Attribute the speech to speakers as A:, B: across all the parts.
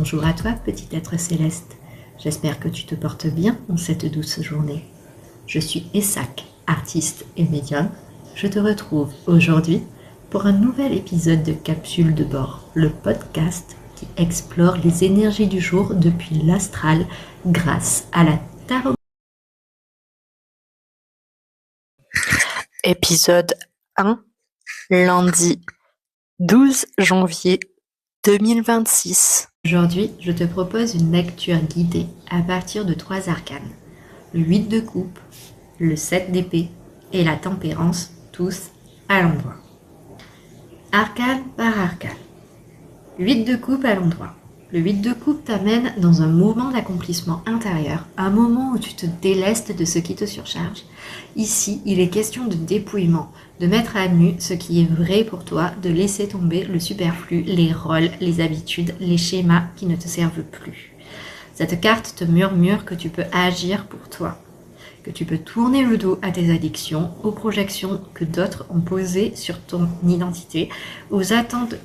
A: Bonjour à toi, petit être céleste. J'espère que tu te portes bien en cette douce journée. Je suis Essac, artiste et médium. Je te retrouve aujourd'hui pour un nouvel épisode de Capsule de bord, le podcast qui explore les énergies du jour depuis l'astral grâce à la tarot. Épisode 1, lundi 12 janvier 2026. Aujourd'hui, je te propose une lecture guidée à partir de 3 arcanes. Le 8 de coupe, le 7 d'épée et la tempérance, tous à l'endroit. Arcane par arcane. 8 de coupe à l'endroit. Le 8 de coupe t'amène dans un mouvement d'accomplissement intérieur, un moment où tu te délestes de ce qui te surcharge. Ici, il est question de dépouillement, de mettre à nu ce qui est vrai pour toi, de laisser tomber le superflu, les rôles, les habitudes, les schémas qui ne te servent plus. Cette carte te murmure que tu peux agir pour toi, que tu peux tourner le dos à tes addictions, aux projections que d'autres ont posées sur ton identité, aux attentes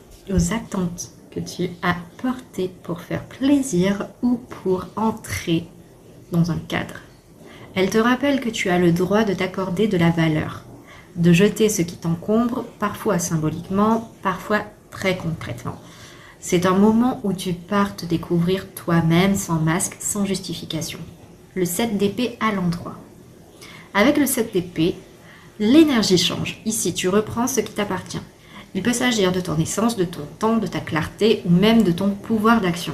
A: que tu as portées pour faire plaisir ou pour entrer dans un cadre. Elle te rappelle que tu as le droit de t'accorder de la valeur, de jeter ce qui t'encombre, parfois symboliquement, parfois très concrètement. C'est un moment où tu pars te découvrir toi-même sans masque, sans justification. Le 7 d'épée à l'endroit. Avec le 7 d'épée, l'énergie change. Ici, tu reprends ce qui t'appartient. Il peut s'agir de ton essence, de ton temps, de ta clarté ou même de ton pouvoir d'action.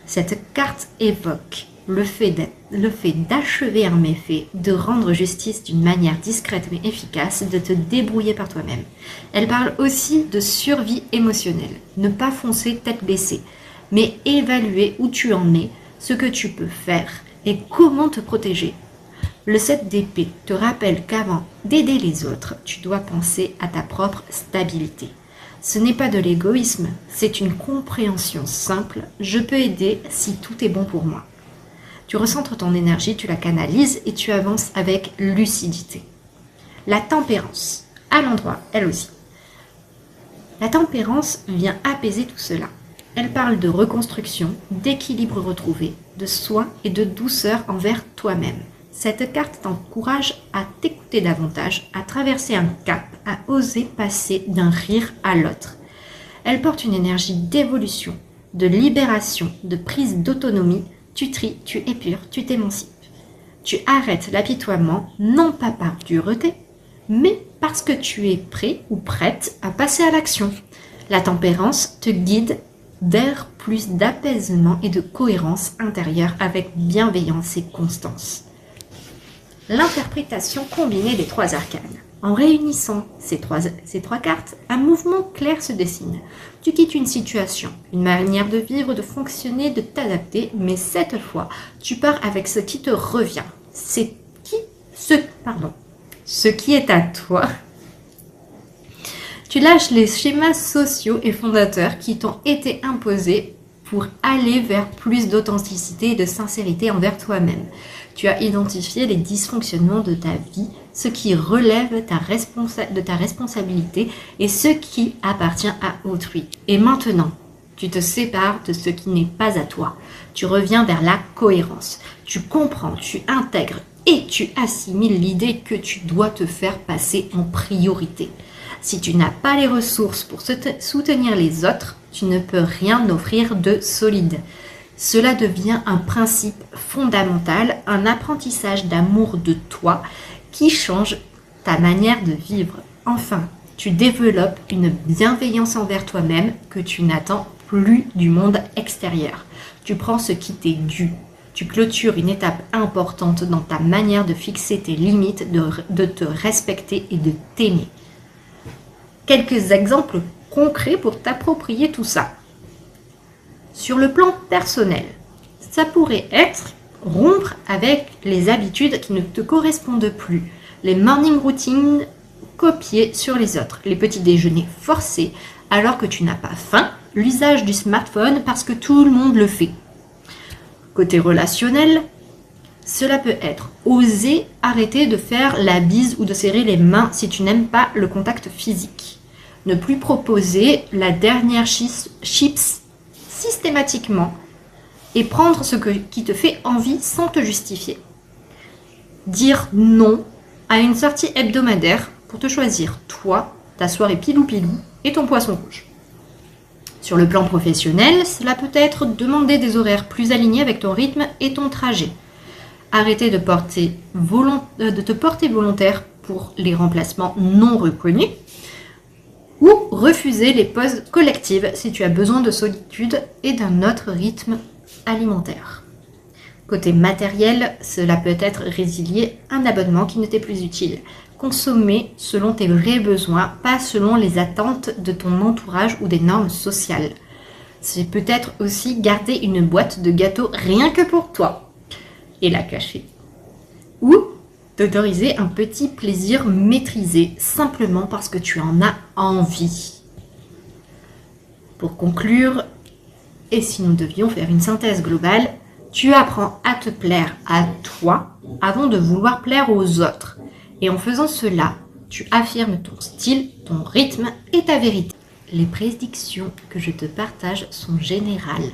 A: Cette carte évoque le fait d'achever un méfait, de rendre justice d'une manière discrète mais efficace, de te débrouiller par toi-même. Elle parle aussi de survie émotionnelle, ne pas foncer tête baissée, mais évaluer où tu en es, ce que tu peux faire et comment te protéger. Le 7 d'épée te rappelle qu'avant d'aider les autres, tu dois penser à ta propre stabilité. Ce n'est pas de l'égoïsme, c'est une compréhension simple. Je peux aider si tout est bon pour moi. Tu recentres ton énergie, tu la canalises et tu avances avec lucidité. La tempérance, à l'endroit, elle aussi. La tempérance vient apaiser tout cela. Elle parle de reconstruction, d'équilibre retrouvé, de soin et de douceur envers toi-même. Cette carte t'encourage à t'écouter davantage, à traverser un cap, à oser passer d'un rire à l'autre. Elle porte une énergie d'évolution, de libération, de prise d'autonomie. Tu tries, tu épures, tu t'émancipes. Tu arrêtes l'apitoiement, non pas par dureté, mais parce que tu es prêt ou prête à passer à l'action. La tempérance te guide vers plus d'apaisement et de cohérence intérieure avec bienveillance et constance. L'interprétation combinée des 3 arcanes. En réunissant ces trois cartes, un mouvement clair se dessine. Tu quittes une situation, une manière de vivre, de fonctionner, de t'adapter, mais cette fois, tu pars avec ce qui te revient. Ce qui est à toi. Tu lâches les schémas sociaux et fondateurs qui t'ont été imposés pour aller vers plus d'authenticité et de sincérité envers toi-même. Tu as identifié les dysfonctionnements de ta vie, ce qui relève de ta responsabilité et ce qui appartient à autrui. Et maintenant, tu te sépares de ce qui n'est pas à toi. Tu reviens vers la cohérence. Tu comprends, tu intègres et tu assimiles l'idée que tu dois te faire passer en priorité. Si tu n'as pas les ressources pour soutenir les autres, tu ne peux rien offrir de solide. Cela devient un principe fondamental, un apprentissage d'amour de toi qui change ta manière de vivre. Enfin, tu développes une bienveillance envers toi-même que tu n'attends plus du monde extérieur. Tu prends ce qui t'est dû. Tu clôtures une étape importante dans ta manière de fixer tes limites, de te respecter et de t'aimer. Quelques exemples concrets pour t'approprier tout ça. Sur le plan personnel, ça pourrait être rompre avec les habitudes qui ne te correspondent plus, les morning routines copiées sur les autres, les petits déjeuners forcés alors que tu n'as pas faim, l'usage du smartphone parce que tout le monde le fait. Côté relationnel, cela peut être oser arrêter de faire la bise ou de serrer les mains si tu n'aimes pas le contact physique. Ne plus proposer la dernière chips systématiquement et prendre qui te fait envie sans te justifier. Dire non à une sortie hebdomadaire pour te choisir toi, ta soirée pilou-pilou et ton poisson rouge. Sur le plan professionnel, cela peut être demander des horaires plus alignés avec ton rythme et ton trajet. Arrêter de te porter volontaire pour les remplacements non reconnus ou refuser les pauses collectives si tu as besoin de solitude et d'un autre rythme alimentaire. Côté matériel, cela peut être résilier un abonnement qui ne t'est plus utile. Consommer selon tes vrais besoins, pas selon les attentes de ton entourage ou des normes sociales. C'est peut-être aussi garder une boîte de gâteaux rien que pour toi et la cacher. Ou t'autoriser un petit plaisir maîtrisé simplement parce que tu en as envie. Pour conclure, et si nous devions faire une synthèse globale, tu apprends à te plaire à toi avant de vouloir plaire aux autres. Et en faisant cela, tu affirmes ton style, ton rythme et ta vérité. Les prédictions que je te partage sont générales.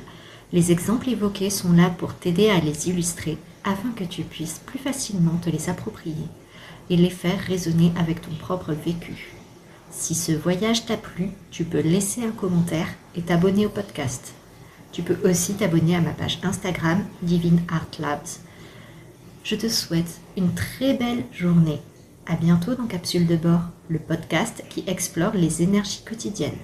A: Les exemples évoqués sont là pour t'aider à les illustrer afin que tu puisses plus facilement te les approprier et les faire résonner avec ton propre vécu. Si ce voyage t'a plu, tu peux laisser un commentaire et t'abonner au podcast. Tu peux aussi t'abonner à ma page Instagram Divine Art Labs. Je te souhaite une très belle journée. À bientôt dans Capsule de bord, le podcast qui explore les énergies quotidiennes.